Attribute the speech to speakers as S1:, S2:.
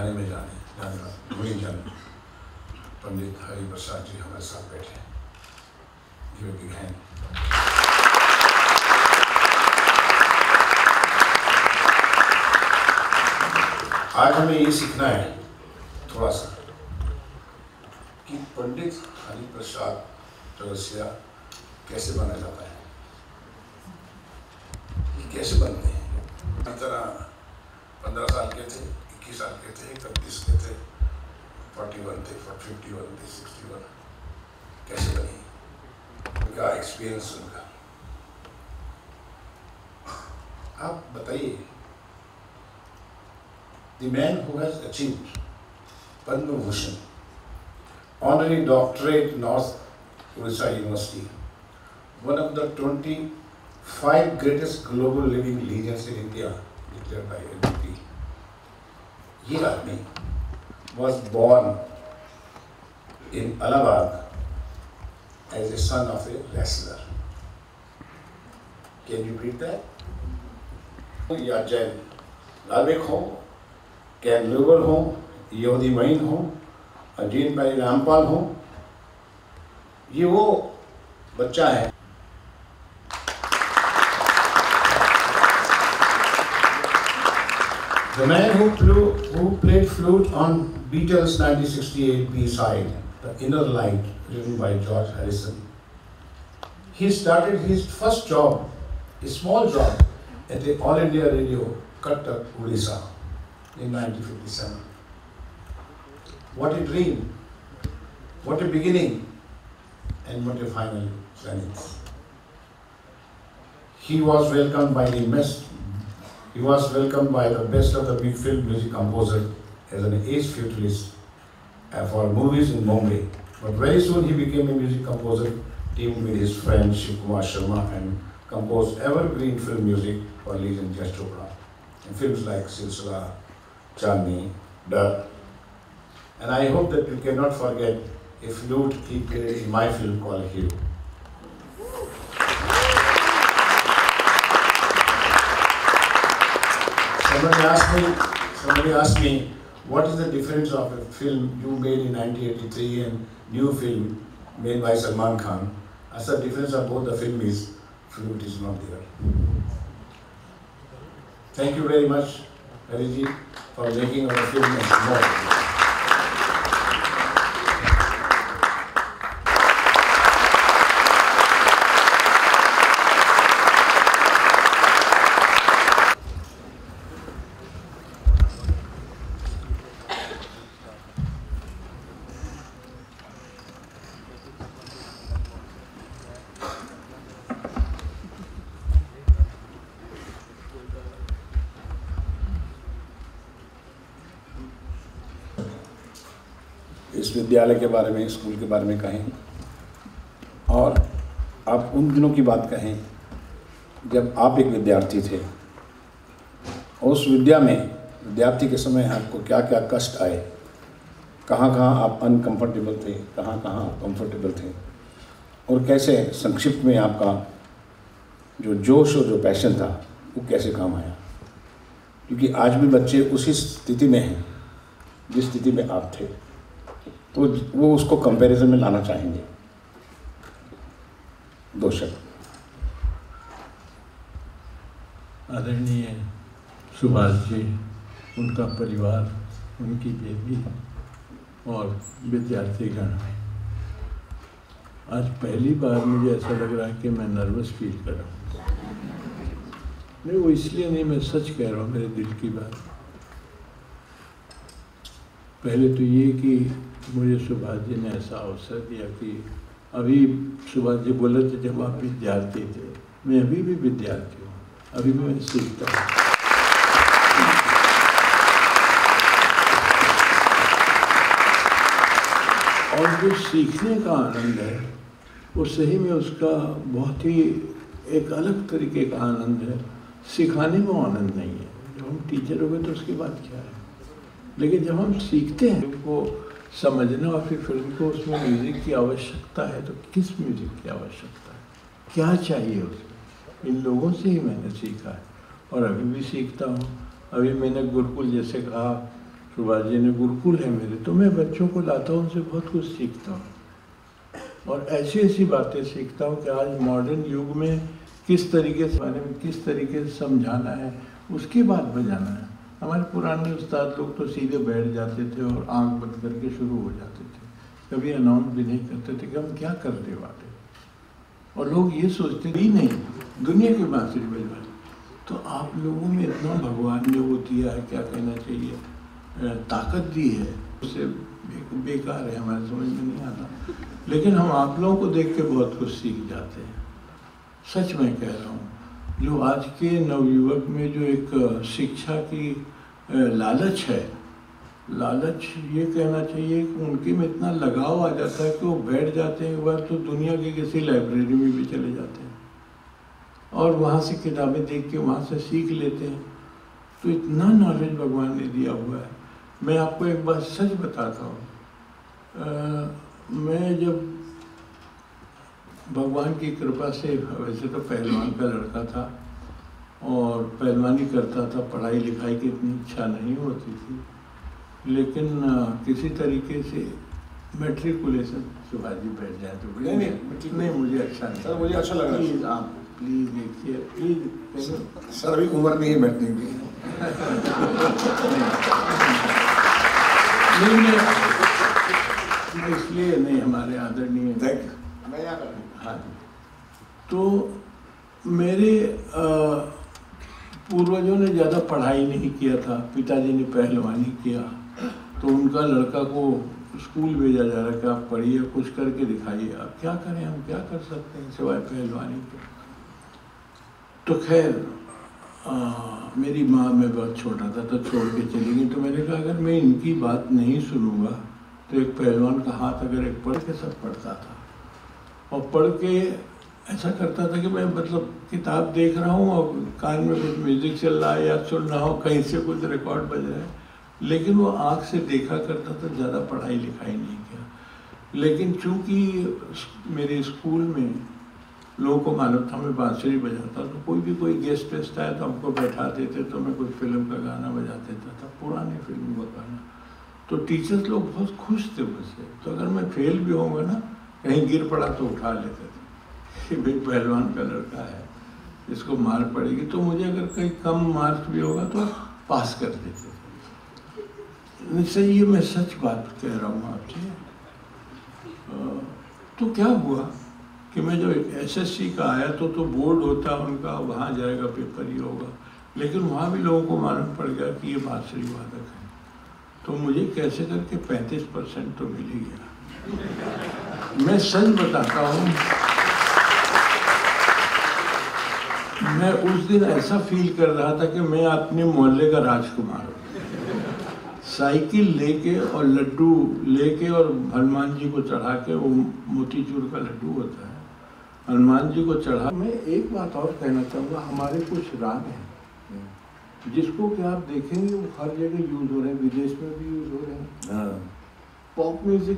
S1: जाने में जाने वाले भूल जाने पंडित हरि प्रसाद जी हमारे साथ बैठे हैं। Give a big hand. आज हमें ये सीखना है थोड़ा सा कि पंडित हरि प्रसाद चौरसिया कैसे बना जाता है, ये कैसे बनते हैं। इस तरह 15 साल के थे, 21 साल के थे, 31 के थे, 41 थे, 51 थे, 61 कैसे बनी, उनका एक्सपीरियंस उनका। आप बताइए, the man who has achieved Padma Bhushan, honorary doctorate, North Odisha University, one of the 25 greatest global living legends in India, declared by LBP. Ye aadmi was born in Allahabad as a son of a wrestler. Can you beat that? या जैन लालबेग हो, can लोगल हो, यहूदी मईन हो, अजीत भाई रामपाल हो, ये वो बच्चा है। The man who played flute on Beatles 1968 B-side, The Inner Light, written by George Harrison. He started his first job, a small job, at the All India Radio, Cuttack, Odisha, in 1957. What a dream, what a beginning, and what a final zenith. He was welcomed by the best of the big film music composer as an ace futurist for movies in Bombay. But very soon he became a music composer, teamed with his friend Shiv Kumar Sharma, and composed evergreen film music for legend Yash Chopra in films like Silsila, Chandni, Dar. And I hope that you cannot forget a flute he played in my film called Hero. Somebody asked me, what is the difference of a film you made in 1983 and new film made by Salman Khan? As the difference of both the film is, flute is not there. Thank you very much, Hariji, for making our film more. इस विद्यालय के बारे में, school के बारे में कहें, और आप उन दिनों की बात कहें जब आप एक विद्यार्थी थे। उस विद्यार्थी के समय आपको क्या क्या कष्ट आए, कहाँ कहाँ आप अनकंफर्टेबल थे, कहाँ कहाँ आप कंफर्टेबल थे, और कैसे संक्षिप्त में आपका जो जोश और जो पैशन था वो कैसे काम आया। क्योंकि आज भी बच्चे उसी स्थिति में हैं जिस स्थिति में आप थे, तो वो उसको कंपैरिजन में लाना चाहेंगे। दो शब्द।
S2: आदरणीय सुभाष जी, उनका परिवार, उनकी बेबी और विद्यार्थीगण, आज पहली बार मुझे ऐसा लग रहा है कि मैं नर्वस फील कर रहा हूँ। नहीं, वो इसलिए नहीं, मैं सच कह रहा हूँ, मेरे दिल की बात। पहले तो ये कि मुझे सुभाष जी ने ऐसा अवसर दिया कि अभी सुभाष जी बोले थे जब आप विद्यार्थी थे, मैं अभी भी विद्यार्थी हूँ, अभी भी मैं सीखता हूँ। और जो सीखने का आनंद है वो सही में उसका बहुत ही एक अलग तरीके का आनंद है। सिखाने में आनंद नहीं है, जब हम टीचर हो गए तो उसकी बात क्या है, लेकिन जब हम सीखते हैं वो समझना और फिर फिल्म को उसमें म्यूज़िक की आवश्यकता है तो किस म्यूज़िक की आवश्यकता है, क्या चाहिए उसमें, इन लोगों से ही मैंने सीखा है और अभी भी सीखता हूँ। अभी मैंने गुरुकुल जैसे कहा, सुभाष जी ने गुरुकुल है मेरे, तो मैं बच्चों को लाता हूँ, उनसे बहुत कुछ सीखता हूँ और ऐसी ऐसी बातें सीखता हूँ कि आज मॉडर्न युग में किस तरीके से बारे में किस तरीके से समझाना है, उसकी बात बजाना है। हमारे पुराने उस्ताद लोग तो सीधे बैठ जाते थे और आंख बंद करके शुरू हो जाते थे, कभी अनाउंस भी नहीं करते थे कि हम क्या करने वाले, और लोग ये सोचते ही नहीं दुनिया की बांसुरी बजवानी। तो आप लोगों में इतना भगवान ने वो दिया है, क्या कहना चाहिए, ताकत दी है, उससे बेकार है, हमारे समझ में नहीं आता। लेकिन हम आप लोगों को देख के बहुत कुछ सीख जाते हैं। सच में कह रहा हूँ, जो आज के नवयुवक में जो एक शिक्षा की लालच है, लालच ये कहना चाहिए कि उनके में इतना लगाव आ जाता है कि वो बैठ जाते हैं एक बार तो दुनिया की किसी लाइब्रेरी में भी चले जाते हैं और वहाँ से किताबें देख के वहाँ से सीख लेते हैं। तो इतना नॉलेज भगवान ने दिया हुआ है। मैं आपको एक बात सच बताता हूँ, मैं जब भगवान की कृपा से, वैसे तो पहलवान का लड़का था और पहलवानी करता था, पढ़ाई लिखाई की इतनी इच्छा नहीं होती थी, लेकिन किसी तरीके से मैट्रिकुलेशन, सुभाष जी बैठ जाए तो नहीं मुझे अच्छा नहीं
S1: सर, मुझे अच्छा लग रहा है।
S2: प्लीज़ आप प्लीज़ देखिए, प्लीज़
S1: सर अभी उम्र नहीं है बैठने की।
S2: नहीं इसलिए नहीं, हमारे आदरणीय
S1: थैंक यू। मैं यहाँ कर,
S2: हाँ जी। तो मेरे पूर्वजों ने ज़्यादा पढ़ाई नहीं किया था, पिताजी ने पहलवानी किया, तो उनका लड़का को स्कूल भेजा जा रहा है कि आप पढ़िए, कुछ करके दिखाइए। आप क्या करें, हम क्या कर सकते हैं सिवाय पहलवानी के। तो खैर मेरी माँ, मैं बहुत छोटा था तो छोड़ के चली गई। तो मैंने कहा अगर मैं इनकी बात नहीं सुनूंगा तो एक पहलवान का हाथ अगर एक पढ़ के सब पढ़ता था और पढ़ के ऐसा करता था कि मैं मतलब किताब देख रहा हूँ और कान में कुछ म्यूजिक चल रहा है या सुन रहा हूँ, कहीं से कुछ रिकॉर्ड बज रहा है, लेकिन वो आँख से देखा करता था, ज़्यादा पढ़ाई लिखाई नहीं किया। लेकिन चूँकि मेरे स्कूल में लोगों को मालूम था मैं बांसुरी बजाता, तो कोई गेस्ट वेस्ट आया तो हमको बैठा देते, तो मैं कोई फिल्म का गाना बजा देता था, पुराने फिल्म का गाना। तो टीचर्स लोग बहुत खुश थे मुझसे। तो अगर मैं फेल भी होऊंगा ना, कहीं गिर पड़ा तो उठा लेते थे कि भाई पहलवान का लड़का है, इसको मार पड़ेगी। तो मुझे अगर कहीं कम मार्क्स भी होगा तो पास कर देते थे। निश्चय ये मैं सच बात कह रहा हूँ आपसे। तो क्या हुआ कि मैं जब एसएससी का आया तो बोर्ड होता उनका, वहाँ जाएगा पेपर ये होगा, लेकिन वहाँ भी लोगों को मालूम पड़ गया कि ये बांसुरी वादक है। तो मुझे कैसे करके 35% तो मिल ही गया। मैं सच बताता हूँ, मैं उस दिन ऐसा फील कर रहा था कि मैं अपने मोहल्ले का राजकुमार हूँ। साइकिल लेके और लड्डू लेके और हनुमान जी को चढ़ा के, वो मोतीचूर का लड्डू होता है, हनुमान जी को चढ़ा। मैं एक बात और कहना चाहूँगा, हमारे कुछ राग हैं जिसको कि आप देखेंगे वो हर जगह यूज हो रहे हैं, विदेश में भी यूज हो रहे हैं। Pop music